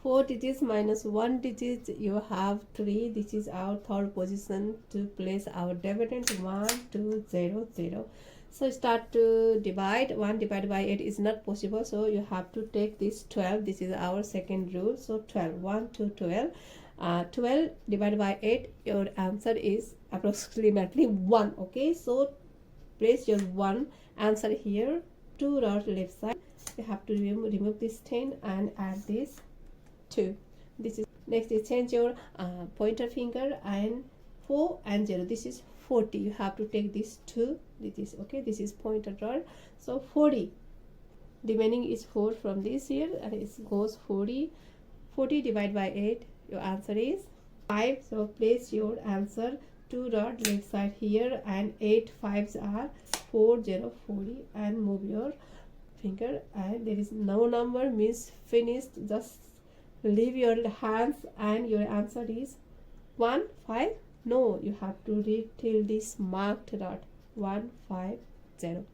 4 digits minus 1 digit, you have 3. This is our third position to place our dividend 1 2 0 0. So start to divide. 1 divided by 8 is not possible, so you have to take this 12. This is our second rule. So 12, 1 to 12. 12 divided by 8, your answer is approximately 1. Okay, so place your 1 answer here to the left side. You have to remove this 10 and add this 2. This is next is change your pointer finger and 4 and 0. This is 40. You have to take this 2. This is okay. This is pointer dot. So 40. Remaining is 4 from this here, and it goes 40. 40 divided by 8. Your answer is 5. So place your answer to the left side here, and 8 5s are 4 0 40, and move your finger, and there is no number means finished. Just leave your hands, and your answer is 1 5. No, you have to read till this marked dot 1 5 0.